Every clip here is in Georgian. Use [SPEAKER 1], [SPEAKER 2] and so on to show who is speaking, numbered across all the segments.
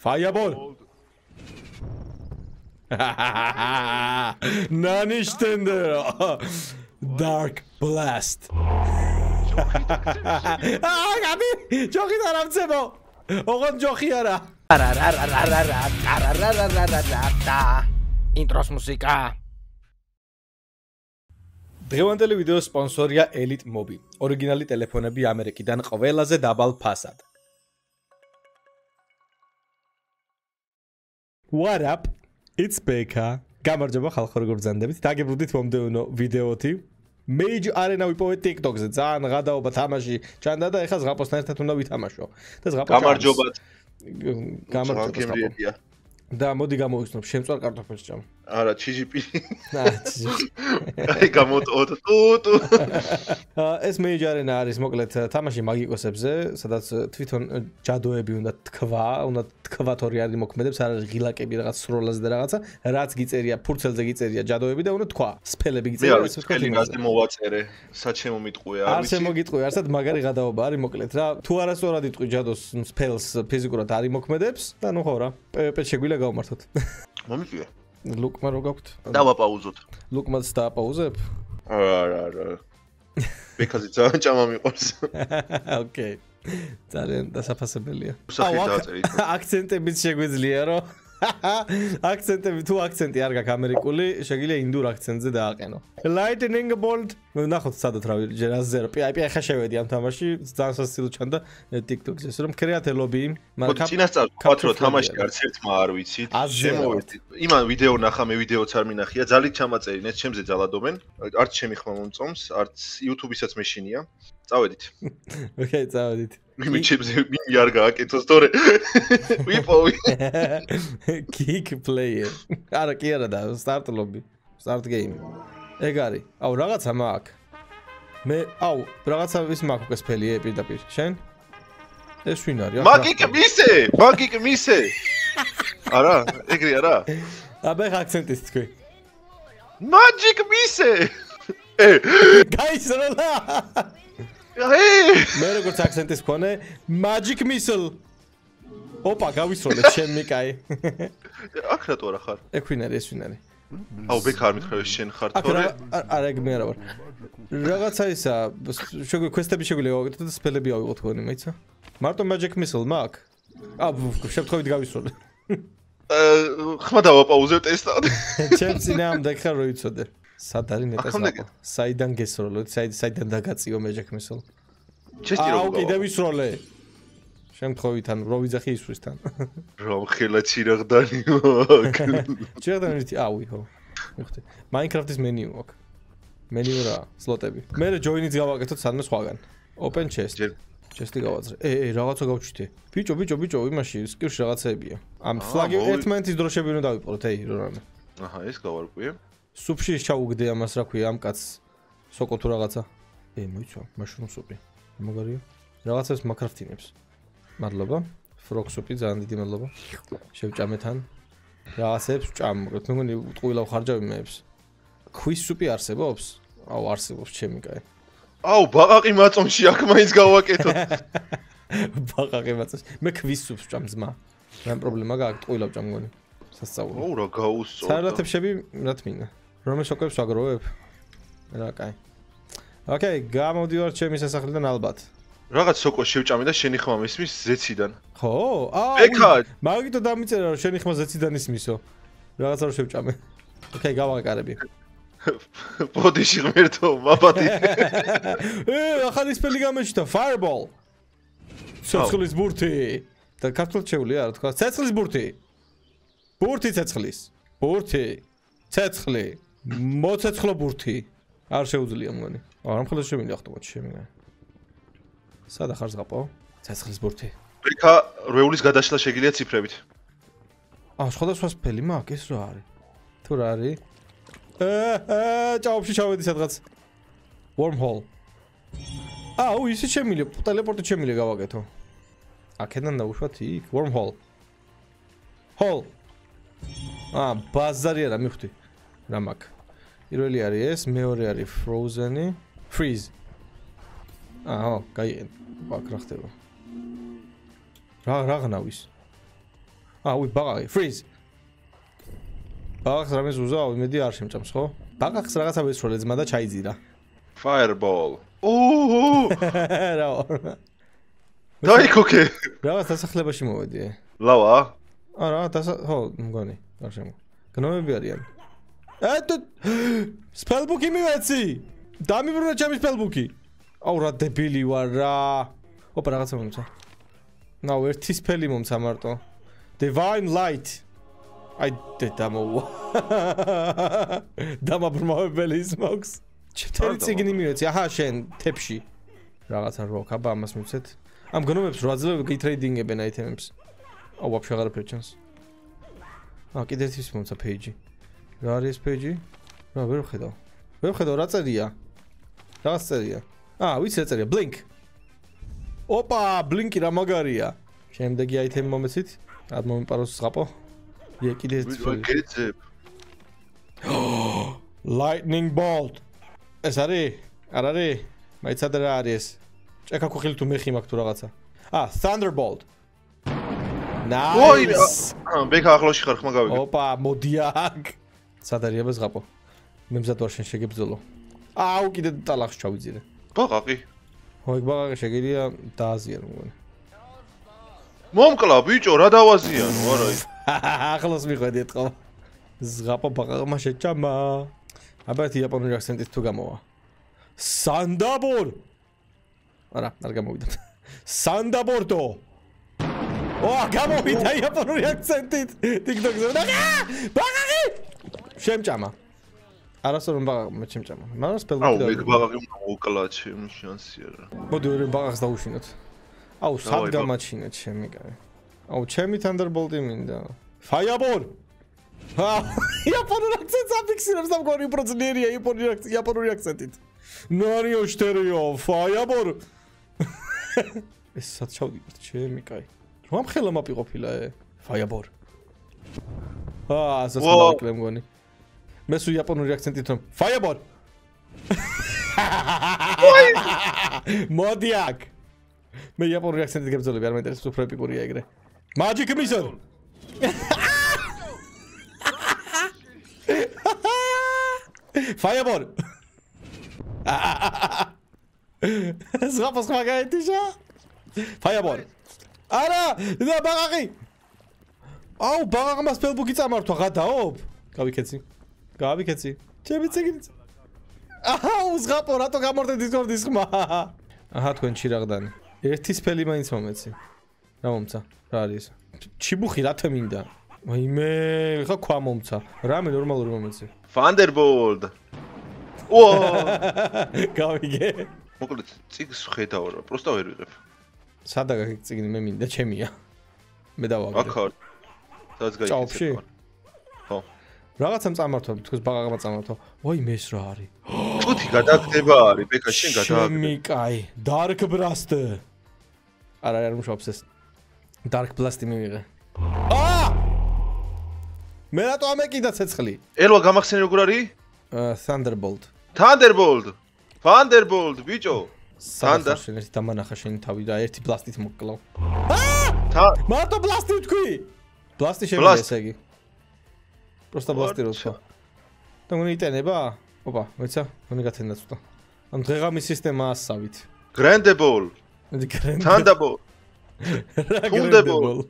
[SPEAKER 1] Fireball. Naniştender. Dark Blast. Gabi, çok iyi tarafçemo. Oğlum çok iyi ara.
[SPEAKER 2] Intros muzika.
[SPEAKER 1] დღევანდელი ვიდეოს სპონსორია Elite Mobi. ორიგინალი ტელეფონები ამერიკიდან ყველაზე დაბალ ფასად. What up? It's Beka. გამარჯობა ხალხო, როგორ ბრძანდებით? დაგიბრუნდით მომდევნო ვიდეოთი. Mage Arena ვიპოვეთ TikTok-ზე. ძალიან ღადაობა თამაში ჩანდა და ეხლა ზღაპოსთან ერთად უნდა ვითამაშო. და ზღაპო
[SPEAKER 3] გამარჯობათ.
[SPEAKER 1] გამარჯობა. და მოდი გამოვიხსნებ, შემწვარ კარტოფილს ჭამ.
[SPEAKER 3] არა, ჩიჟიპი.
[SPEAKER 1] ჩიჟიპი.
[SPEAKER 3] აი გამოტოთ ტუტუ.
[SPEAKER 1] ეს Mage Arena არის მოკლედ თამაში მაგიკოსებზე, სადაც თვითონ ჯადოები უნდა თქვათ ორი არის მოქმედებს, არ არის ღილაკები რაღაც სროლაზე და რაღაცა, რაც გიწერია, ფურცელზე გიწერია ჯადოები და უნდა თქვა, სფელები გიწერია,
[SPEAKER 3] ისე თქვა. მე გაზი მოვაწერე, საჩემო მიტყვია,
[SPEAKER 1] არ ვიცი. არ შემოგიტყვი, არსად მაგარი ღადაობა არის მოკლედ რა. თუ არასწორად იტყვი ჯადოს სფელს ფიზიკურად არის მოქმედებს და ნუ ხო რა, PvP შეგვიძლია გავმართოთ.
[SPEAKER 3] მომიწია.
[SPEAKER 1] ლუკმა რო გაქვთ?
[SPEAKER 3] დავაპაუზოთ.
[SPEAKER 1] ლუკმაც დააპაუზებ?
[SPEAKER 3] არა. ბეკაზე ძალიან ჭამა მიყვარს.
[SPEAKER 1] ოკეი. ძალიან დასაფასებელია.
[SPEAKER 3] სახით დააწერით.
[SPEAKER 1] აქცენტებიც შეგვიძლია რო. აქცენტები თუ აქცენტი არ გაქვს ამერიკული, შეგიძლია ინდურ აქცენტზე დააყენო. Lightning bolt. ნახოთ სადაც რა ჯერაზე რო. აი ხა შევედი ამ თამაში, ძალიან სასწილო ჩანდა TikTok-ზე, რომ კრეატელობი,
[SPEAKER 3] მაგრამ წინასწარ ვთქვათ რომ თამაში არც ერთმა არ ვიცით. შემოვედი. იმან ვიდეო ნახა, მე ვიდეოც არ მინახია, ძალით ჩამაწერინეთ, ჩემზე ძალადობენ. არც ჩემი ხმა მომწონს, არც YouTube-ისაც მეშინია. წავედით.
[SPEAKER 1] ოკეი, წავედით.
[SPEAKER 3] მე ჩემზე მინი არ გააკეთოს, თორე ვიპოვი.
[SPEAKER 1] Kick player. არა, კი არა და start lobby. Start game. ეგ არის. აუ, რაღაცა მაქვს. მე, აუ, რაღაცა ვის მაქვს ეს ფელი პირდაპირ. შენ? ეს ვინ არის?
[SPEAKER 3] მაგიკ მისე. არა, ეგრე არა.
[SPEAKER 1] აბა ხა აქცენტის თქვი.
[SPEAKER 3] Magic მისე.
[SPEAKER 1] გაისროლა. მე როგორც აქცენტის მქონე, Magic Missile. ოპა, გავისროლე ჩემი კაი.
[SPEAKER 3] აქ რატო არა ხარ?
[SPEAKER 1] ეგ ვინ არის, ეს ვინ არის?
[SPEAKER 3] აუ, ბეკ არ მითხრა შენ ხარ თორე.
[SPEAKER 1] არა, ეგ მე არა ვარ. რაღაცა ისა, შეგვიძლია quest-ები შეგვიძლია გავაკეთოთ და სფელები ავიღოთ თქვენი, მეცა. მარტო Magic Missile მაქვს? აუ, შევთხოვით გავისროლე.
[SPEAKER 3] ხმა დავაპაუზებ ტესტად.
[SPEAKER 1] ჩემ წინაამდე ხარ რო იცოდე. სად არის ნეტას ლაპო? საიდან გესროლო? საიდან დაგაწიო Magic Missile?
[SPEAKER 3] ჩესტირო.
[SPEAKER 1] აუ, კიდევ ისროლე. შემთხვევითან რო ვიძახი ისვრისთან.
[SPEAKER 3] რომ ხელა ჩირაღდანი მაქვს.
[SPEAKER 1] ჩირაღდანი აუი ხო. მიხდი. Minecraft-ის მენიუ აქვს. მენიუ რა, სლოტები. მე join-იც გავაკეთოთ სადმე სხვაგან. Open chest. Chest-ი გავაძრე. რაღაცა გავჩითე. ბიჭო, იმაში სკივში რაღაცაებია. ამ flag-ი ერთმანეთის დროშები უნდა დავიპყროთ, რამე.
[SPEAKER 3] აჰა, ეს გავარკვიე.
[SPEAKER 1] სუპში ჩაუგდე ამას, რა ქვია, ამ კაცს. სოკო თუ რაღაცა. მოიცვა, mushroom soup-ი. მაგარია. რაღაცას მაკრაფტინებს. მადლობა. Frog soup-ი ძალიან დიდი მადლობა. შევჭამეთან. რაღაცებს ვჭამ, მაგრამ მე მგონი ტყუილა ვხარჯავი მეებს. ქვის soup-ი არსებობს? აუ, არსებობს, ჩემი კაი.
[SPEAKER 3] აუ, ბაყაყი მაწონში აქ მაინც გავაკეთოთ.
[SPEAKER 1] ბაყაყი მაწონში. მე ქვის soup-ს ვჭამ ძმა. რა პრობლემა გაქვს, ტყუილა ვჭამ მგონი. სასწაული.
[SPEAKER 3] აუ, რა გაუსწორდა.
[SPEAKER 1] სალათებში რა თმინდა? რომელ სოკებს ვაგროვებ? რა კაი. ოკეი, გამოდივარ ჩემი სასახლიდან ალბათ.
[SPEAKER 3] რაღაც სოკო შევჭამე და შენი ხმა მისმის ზეციდან.
[SPEAKER 1] ხო?
[SPEAKER 3] ბეკა,
[SPEAKER 1] მაგითო დამიწერა რომ შენი ხმა ზეციდან ისმისო. რაღაცა რომ შევჭამე. ოკეი, გავაკარები. ბოდიში ღმერთო, მაბათი. ახალი სპელი გამეჩნდა, Fireball. ცეცხლის ბურთი. და ქართულად შეუძლია რა თქვა, ცეცხლის ბურთი. ბურთი ცეცხლის. ბურთი. ცეცხლი. მოცეცხლო ბურთი. არ შეუძლია მგონი. არა, მხოლოდ შემინდა ხტომოთ შემინდა. სადა ხარ ზღაპო? ცეცხლის ბურთი.
[SPEAKER 3] ბეკა, რვეულის გადაშლა შეგიძლია ციფრებით.
[SPEAKER 1] სხვადასხვა სფელი მაქვს, ეს რა არის? თუ რა არის? ჭაობში ჩავედი სადღაც. Wormhole. აუ, ისე შემიძლია, ტელეპორტით შემიძლია გავაკეთო. აქედან დავუშვათ იქ, Wormhole. Hole. ბაზარი არა, მივხვდი. რა მაქვს? პირველი არის ეს, მეორე არის Frozen-ი, Freeze. გაიგე. აქ რა ხდება? რა ღნავის? უი, ბაღი, freeze. ბაღს რამეს უზავ, იმედი არ შემჭამს, ხო? ბაღს რაღაცა ვესროლე ძმა და ჩაიძირა.
[SPEAKER 3] Fireball. ოო!
[SPEAKER 1] რა.
[SPEAKER 3] დაიქოქე.
[SPEAKER 1] რაღაც დასახლებაში მოვედი.
[SPEAKER 3] ლავა?
[SPEAKER 1] არა, ხო, მგონი, არ შემო. გნომები არიან. სპელბუქი მივეცი. დამიბრუნა ჩემი სპელბუქი. აუ რა დებილი ვარ რა. ოპა რაღაცა მომცა. ნაუ ერთი სპელი მომცა მარტო. Divine light. აი დამოვა. დამაბრმავებელი სმოქს. ჩემი ციგნი მივეცი. აჰა, შენ თეფში. რაღაცა როკ, აბა ამას მივცეთ. ამ გნომებს რა ძლევ გიტრეიდინგებენ აიტემებს. აუ ვაფშე აღარ ფერჩანს. კიდე ერთი მომცა პეიჯი. რა არის პეიჯი? რა ვერ ვხედავ. ვერ ვხედავ რა წერია. რაღაც წერია. ვიცი რა წერია, blink. ოპა, blink-ი რა მაგარია. შემდეგი აიტემი მომეცით. ad მომიპაროს ზღაპო. კიდე ერთი. Lightning bolt. ეს არის? არ არის? მაიცადე რა არის ეს? ჭექა ქუხილი თუ მეხი მაქვს თუ რაღაცა. Thunderbolt. Nice.
[SPEAKER 3] ბექა ახლოში ხარ ხმა გავიგე.
[SPEAKER 1] ოპა, მოდიაკ. სად არის აბა ზღაპო? მე მზად ვარ შენ შეგებრძოლო. კიდე ტალახს ჩავიძირე.
[SPEAKER 3] ბაღაყი.
[SPEAKER 1] ხო, ბაღაყი შეგიძლია დააზიანო მგონი.
[SPEAKER 3] მომკლა ბიჭო, რა დავაზიანო, არა.
[SPEAKER 1] ახლოს მიხვედი ეთყო. ზღაპო ბაღაყმა შეჭამა. აბა ერთი იაპონური აქცენტით თუ გამოვა. Sandabor. არა, არ გამოვიდა. Sandabordო. გამოვიდა იაპონური აქცენტით. TikTok-ზე. ბაღაყი! შემჭამა. არასოდეს ბაღაყმა შემჭამა. მაგრამ სპელბუქი და
[SPEAKER 3] მე ბაღაყი მოვკლა ჩემი შანსია რა.
[SPEAKER 1] მოდი ვერ ბაღაყს დავუშინოთ. სად გამაჩინეთ ჩემი კაცი. ჩემი Thunderbolt-ი მინდა. Fireball. იაპონური აქცენტს აფიქსირებს და მგონი უფრო ძლიერია იაპონური აქცენტით. ნარიო შტერიო, Fireball. ეს სად ჩავდივართ ჩემი კაცი. რომ ხელა მაპიყოფილა Fireball. სასწაული მგონი. მე სულ იაპონური აქცენტით რომ Fireball. მოდიაკ. მე იაპონური აქცენტით გებრძოლები არ მეინტერესებს უფრო ეპიკურია ეგრე. Magic Missile. Fireball. ზღაპოს მაგაეთიშა. Fireball. არა, და ბაღაყი. ბაღაყმა სპელბუქი წამართვა, გადაობ. გავიქეცი. ჩემი ციგნი. ზღაპო, რატო გამორდე Discord-ის ხმა? თქვენ ჩირაღდანი. ერთი სპელი მაინც მომეცი. რა მომცა? რა არის? ჩიბუხი რათა მინდა? მე ხა ქვა მომცა. რამე ნორმალური მომეცი. Thunderbolt. გავიგე.
[SPEAKER 3] მოკლედ ციგს ხედავ რა, პროსტა ვერ ვიღებ.
[SPEAKER 1] სადაგა ციგნი მე მინდა, ჩემია. მე დავაგრე.
[SPEAKER 3] აქ ხარ. სადაც გაიქცე. ხო.
[SPEAKER 1] რაღაცამ წამართვა, თქოს ბაღაყმა წამართვა. მე ეს რა არის?
[SPEAKER 3] წუთი გადაგდება არის, ბექა შენ გადააგდე.
[SPEAKER 1] ჩემი კაი, Dark Blast. არა, არ მუშაობს ეს. Dark Blast მივიღე. მე რატო ამეკიდა ცეცხლი?
[SPEAKER 3] ელვა გამახსენე როგორ არის?
[SPEAKER 1] Thunderbolt.
[SPEAKER 3] Thunderbolt, ბიჭო.
[SPEAKER 1] Thunder. შენ ერთი დამანახა შენი თავი და ერთი ბლასტით მოკლავ. მარტო ბლასტი ვთქვი. ბლასტი შემიძლია ესე იგი. პროსტა ბლასტი რო თქვა. და მგონი იტენება? ოპა, მეცა, მგონი გათენდა ცოტა. ამ დღეღამის სისტემა ასავით.
[SPEAKER 3] Grandable. Thunderbolt. Thunderbolt.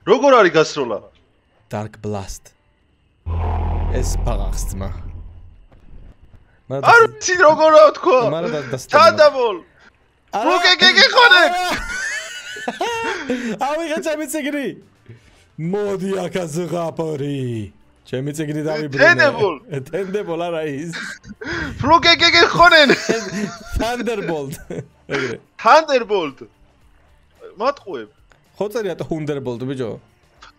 [SPEAKER 3] როგორ არის გასროლა?
[SPEAKER 1] Dark Blast. ეს ბაღახს ძმა.
[SPEAKER 3] არ ვიცი როგორა თქვა. Thunderbolt. მოგეგეგე ხონე.
[SPEAKER 1] ავიღე ჩემი ციგნი. მოდი აქ ზღაპორი. ჩემი ციგნი დავიბრუნე. Thunderbolt არა ის.
[SPEAKER 3] მოგეგეგე ხონე.
[SPEAKER 1] Thunderbolt. ეგრე.
[SPEAKER 3] Thunderbolt. მატყუებ.
[SPEAKER 1] ხო წერია Thunderbolt ბიჭო.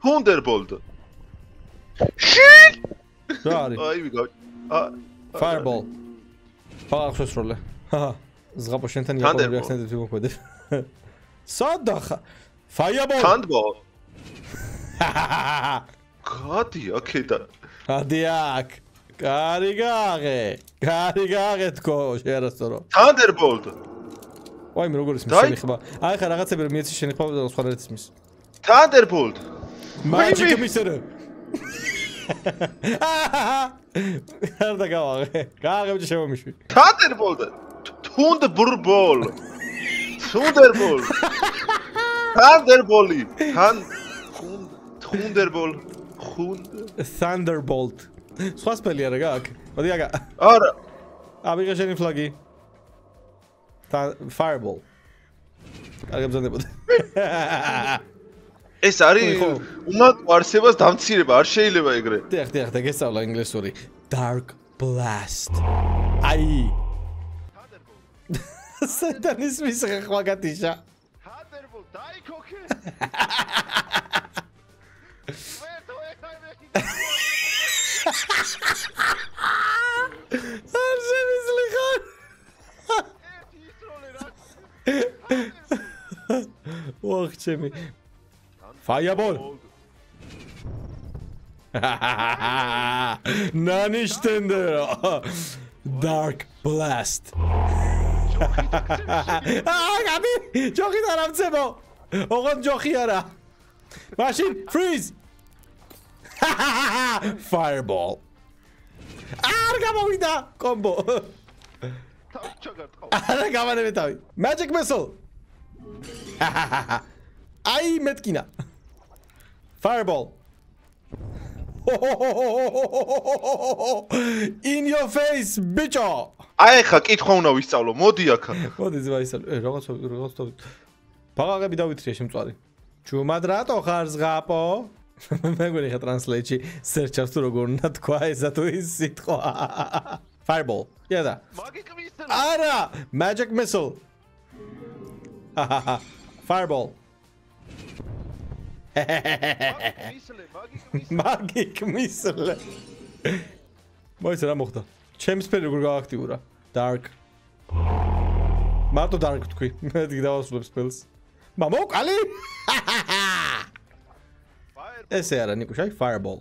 [SPEAKER 3] Thunderbolt.
[SPEAKER 1] რა არის?
[SPEAKER 3] ვიგავ.
[SPEAKER 1] Fireball. ფაღახს როლე. ზღაპო შენთან იაპონური აქცენტით ვიმოქმედებ. სადახა? Fireball.
[SPEAKER 3] Thunderbolt. გადი აქედან.
[SPEAKER 1] გადი აქ. გარიგაღე თქო შეარასწორო.
[SPEAKER 3] Thunderbolt.
[SPEAKER 1] მე როგორ ისმის შენი ხმა? ხა რაღაცები რომ მიეცი შენი ხმა და სხვა ერთის მის.
[SPEAKER 3] Thunderbolt.
[SPEAKER 1] Magic missile. არ დაგავაღე. გააღებდი შემომიშვი.
[SPEAKER 3] Thunderbolt. Thunderbolt. Thunderbolt. Thunderbolt. Thunderbolt.
[SPEAKER 1] Thunderbolt. სხვა სპელი არა გააკ. მოდი აგა.
[SPEAKER 3] არა.
[SPEAKER 1] აბიღე შენი ფლაგი. Fireball. არ გაბზანდებოდა.
[SPEAKER 3] ეს არის უმაკ არსებას დამცირება, არ შეიძლება ეგრე.
[SPEAKER 1] დიახ, გესწავლა ინგლისური. Dark Blast. აი. სათანის მისღა ხვაგატიშა.
[SPEAKER 3] Thunderbolt, დაიქოქე.
[SPEAKER 1] არ შემიძლი ხარ. ვახჩემი. Fireball. Nanishtenדר. Dark Blast. გაბი, ჯოხი დარამცებო. ოღონდ ჯოხი არა. მაშინ freeze. Fireball. არ გამოვიდა კომბო. არა გამანები თავი. Magic missile. აი მეტკინა. Fireball. In your face, bitcho.
[SPEAKER 3] აი ხა კითხვა უნდა ვისწავლო, მოდი აქა.
[SPEAKER 1] მოდი ზვაისალო. რაღაც ბაღაღები დავითრია შემწვარი. ჩუმად რატო ხარ ზღაპო? მეგონი ხა ტრანსლეიტში search-ავს თუ როგორ უნდა თქვა ესა თუ ის სიტყვა. Fireball. იადა.
[SPEAKER 3] Magic missile.
[SPEAKER 1] არა, magic missile. Fireball. Magic missile. მოიცა რა მოხდა? ჩემს ფერი როგორ გააქტიურა? Dark. მარტო dark თქვი. მე დავასრულებ spells. მამოკალი? ესე არა ნიკუშაი, Fireball.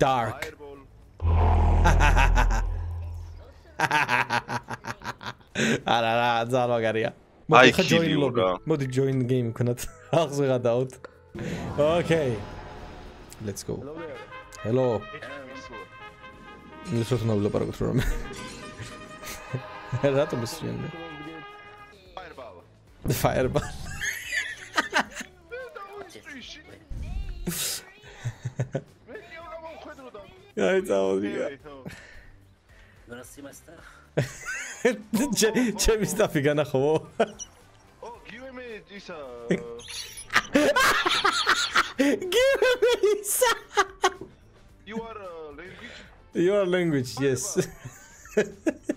[SPEAKER 1] Dark. არა, ზალვაგარია.
[SPEAKER 3] აი ხილიურა.
[SPEAKER 1] მოდი join game ვქნათ. აღზე გადავთ. Okay. Let's go. Hello. ინგლისურად უნდა ვილაპარაკოთ რომ. რატომ ისრიან? Fireball. აი წაოდია. ჩემი სტაფი განახო.
[SPEAKER 3] Give me this.
[SPEAKER 1] Your language, yes.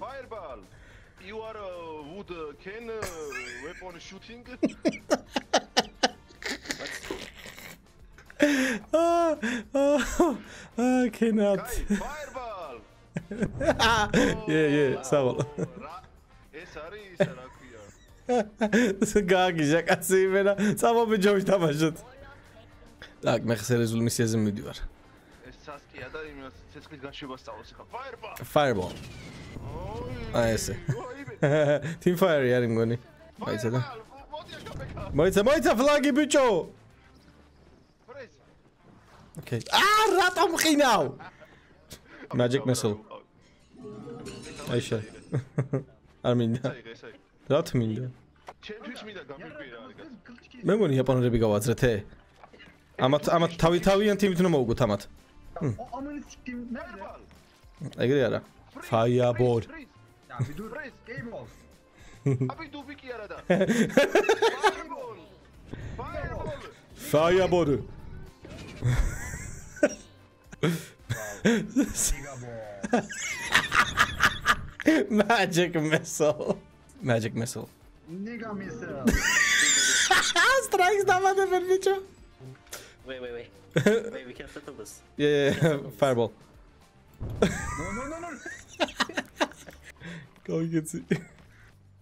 [SPEAKER 3] Fireball. You are wood can weapon shooting.
[SPEAKER 1] I cannot.
[SPEAKER 3] Fireball.
[SPEAKER 1] Yeah, სავალ.
[SPEAKER 3] ეს არის რა ქვია.
[SPEAKER 1] გაგიჟა კაცი იმენა, წამობიჯობი თამაშოთ. Так, მე ხსერე ზულ მისიაზე მივდივარ.
[SPEAKER 3] ეს სასკია და იმას ცეცხლის განშება სწავლობს ხა.
[SPEAKER 1] Fireball. აი ესე. Team Fire არის მგონი. აიცა და. მოიცა ფლაგი ბიჭო. Okay. რატომ ხინავ? Magic missile. აიშა. არ მინდა. რატომ მინდა?
[SPEAKER 3] ჩემთვის მინდა გამიკვირა არის.
[SPEAKER 1] მე მგონი იაპონელები გავაძრეთ ე? ამათ თავიანთი თემით უნდა მოვუგოთ ამათ. ეგრე არა. Fireball.
[SPEAKER 3] აბი დუბი კი არა და.
[SPEAKER 1] Fireball. Magic missile. Magic missile.
[SPEAKER 2] Nigga missile.
[SPEAKER 1] Strikes damage bicho.
[SPEAKER 4] Wait. Wait, we can settle this.
[SPEAKER 1] Yeah, Fireball.
[SPEAKER 2] No.
[SPEAKER 1] Go get it.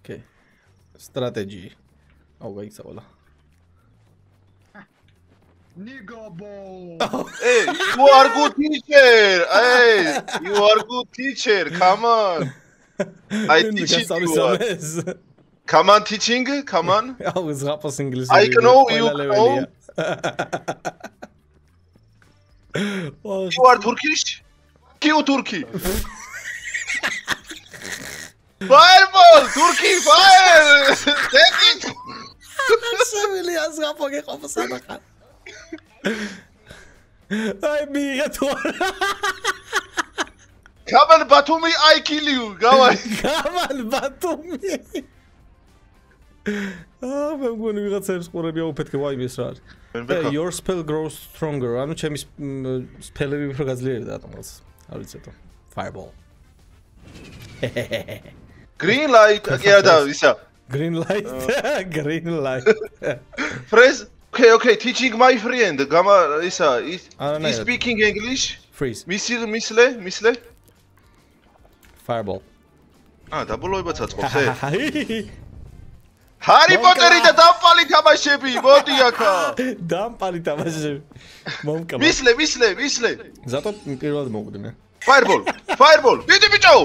[SPEAKER 1] Okay. Strategy. Oh, wait, Savala.
[SPEAKER 2] Nigga ball.
[SPEAKER 3] Hey, you are good teacher. Hey, you are good teacher. Come on. I teach you. Come on teaching, come on.
[SPEAKER 1] აუ ზღაპოს ინგლისური.
[SPEAKER 3] I know you know. You are Turkish? Q Turkey. Fireball, Turkey, fire! Take it!
[SPEAKER 1] შევილი ზღაპო გეყოფა სანახარ. აი მიღე თუ
[SPEAKER 3] Come on, Batumi, I kill you. Come on.
[SPEAKER 1] Come on, Batumi. მე მგონი ვიღაცებს ყურებია უფეთქე ვაიმეს რა არის. Your spell grows stronger. ანუ ჩემი სპელები უფრო გაძლიერდა რატომაც. არ ვიცი თუ. Fireball.
[SPEAKER 3] Green light. და ისა.
[SPEAKER 1] Green light. Green light.
[SPEAKER 3] Freeze. Okay, teaching my friend. გამა ისა is speaking English.
[SPEAKER 1] Freeze.
[SPEAKER 3] მისლე.
[SPEAKER 1] Fireball.
[SPEAKER 3] დაბოლოება წაწყობს. Harry Potter და დამპალი თამაშები, მოდი აქა.
[SPEAKER 1] დამპალი თამაშები. მომკამა.
[SPEAKER 3] მისლე.
[SPEAKER 1] ზატო პირველად მოვუდი მე.
[SPEAKER 3] Fireball. დიდი ბიჭო.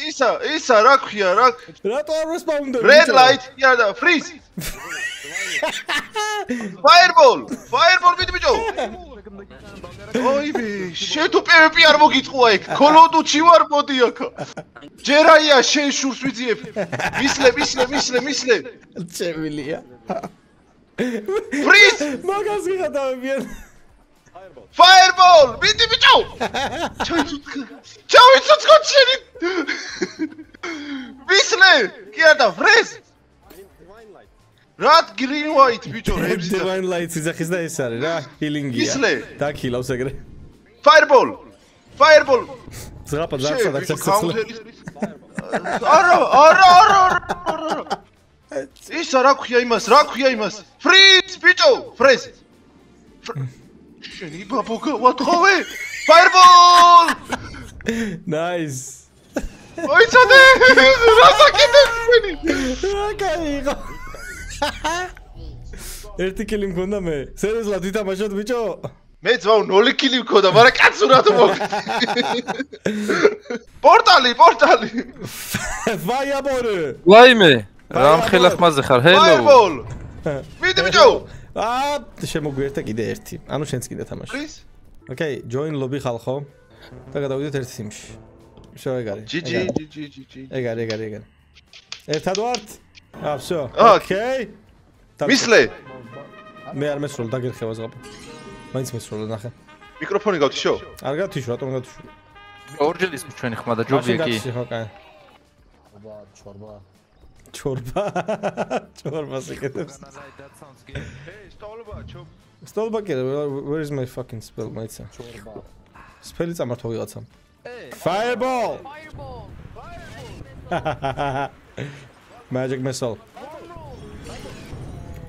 [SPEAKER 3] ისა რა ქვია რა?
[SPEAKER 1] რატო არ ვესპაუნდე?
[SPEAKER 3] Red light, და freeze. Fireball, დიდი ბიჭო. ოიბი, შენ თუ PvP არ მოგიწყვა ეგ. კოლოდუჩი ვარ, მოდი აქა. ჯერაია შენ შურს ვიძიებ. მისლე.
[SPEAKER 1] ჩემილია.
[SPEAKER 3] Freeze!
[SPEAKER 1] მაგას გიხატავებიან.
[SPEAKER 3] Fireball! დიდი ბიჭო! ჩავიცოცხოთ შენი. მისლე! და freeze! Rat green white ბიჭო, რებზე.
[SPEAKER 1] Divine light ძახის და ეს არის რა, healing-ია.
[SPEAKER 3] მისლე!
[SPEAKER 1] დაქილავს ეგრე.
[SPEAKER 3] Fireball!
[SPEAKER 1] ზღაპა ზარსა და ცეცხლი.
[SPEAKER 3] არა. ისა რა ქვია იმას? Freeze ბიჭო, freeze. შენი ბაბუგა ვათხოვე. Fireball!
[SPEAKER 1] Nice.
[SPEAKER 3] ოიცადე! რა საკეთებ შენი?
[SPEAKER 1] რა გაიგო? ერთი კილი მქონდა მე. სერიოზულად ვითამაშოთ ბიჭო?
[SPEAKER 3] მე ძმაო 0 კილი მქონდა, მაგრამ კაცურად მოგ. პორტალი.
[SPEAKER 1] Fireball.
[SPEAKER 5] ვაიმე, რამ ხელახმაზე ხარ? Hello.
[SPEAKER 3] Fireball. მიდი ბიჭო.
[SPEAKER 1] შემოგვიერთა კიდე ერთი. ანუ შენც კიდე თამაში. Okay, join lobby ხალხო. და გადავიდეთ ერთ 팀ში. всё ეგ არის.
[SPEAKER 3] GG.
[SPEAKER 1] ეგ არის. ერთად ვართ? всё. Okay.
[SPEAKER 3] მისლე.
[SPEAKER 1] მე არ მესროლ დაგერხება ზღაპა. მაინც მესროლა ნახე.
[SPEAKER 3] მიკროფონი გავთიშო?
[SPEAKER 1] არ გავთიშო, რატომ გავთიშო?
[SPEAKER 5] ორჯერის ჩვენი ხმა და ჯობია კი.
[SPEAKER 1] ჩორბა სიკეთებს. სტოლბა კი, where is my fucking spell, მაიცა? სპელი წამართვა ვიღაცამ. Fireball. Magic missile.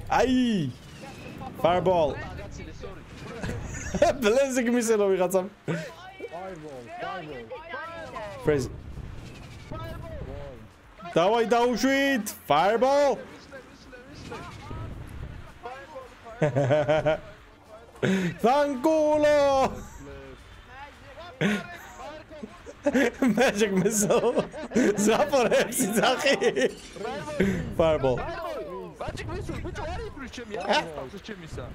[SPEAKER 1] Ai! Fireball. Blazing missile ვიღაცამ. Freeze. Давай დაუშვით. Fireball. Fanculo. Magic missile. Zaporებს ძახი. Fireball. Magic missile. ბიჭო არის პრიჩემი, არის ჩემისა.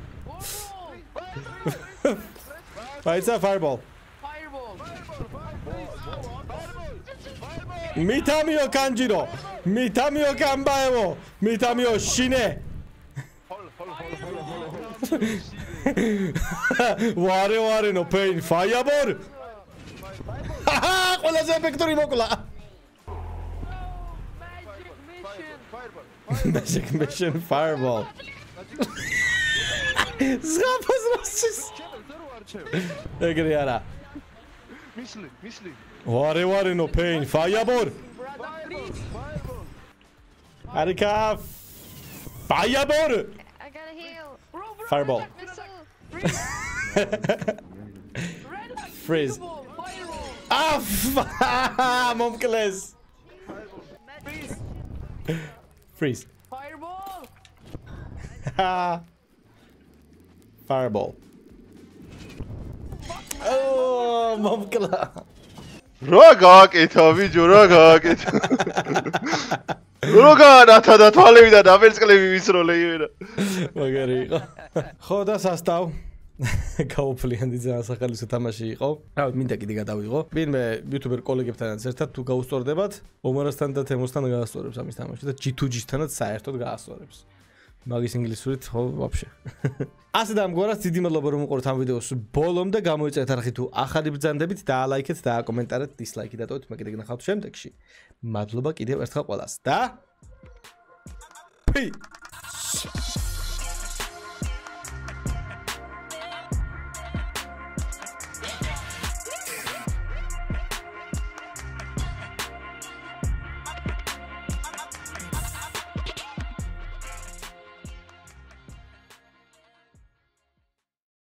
[SPEAKER 1] It's a fireball. Mitamio Kanjiro. Mitamio Kambaevo. Mitamio Shine. Ware no pain. Fireball. Haha, ყველაზე ეფექტური მოკლა. Magic mission fireball. ზღაპას როსის. ეგრე არა. მისლი. Ware no pain. Fireball. Arika. Fireball.
[SPEAKER 6] I gotta heal.
[SPEAKER 1] Fireball. Freeze. Momkeles. Freeze.
[SPEAKER 6] Fireball.
[SPEAKER 1] Fireball. Oh, momkela.
[SPEAKER 3] რა გააკეთა ბიჭო, რა გააკეთა. როგორ ათა და თვალები და დაბერწყლები ვისროლე იმენა.
[SPEAKER 1] მაგარი იყო. ხო და სასტავ. გაუფლიანდი ძალიან სახალისო თამაში იყო. რავი, მინდა კიდე გადავიღო. ვინმე YouTuber კოლეგებთანაც ერთად თუ გაუსწორდებათ, ომარასთან და თემოსთან გაასწორებს ამის თამაში და G2G-თანაც საერთოდ გაასწორებს. მაგის ინგლისურით ხო ვაფშე. ასე და ამგვარად დიდი მადლობა რომ უყურეთ ამ ვიდეოს ბოლომდე, გამოიწერეთ არხი თუ ახალი ბრძანდებით, დაალაიქეთ და აკომენტარეთ, დისლაიკი დატოვეთ, მე კიდე გნახავთ შემდეგში. მადლობა კიდევ ერთხელ ყველას და Peace.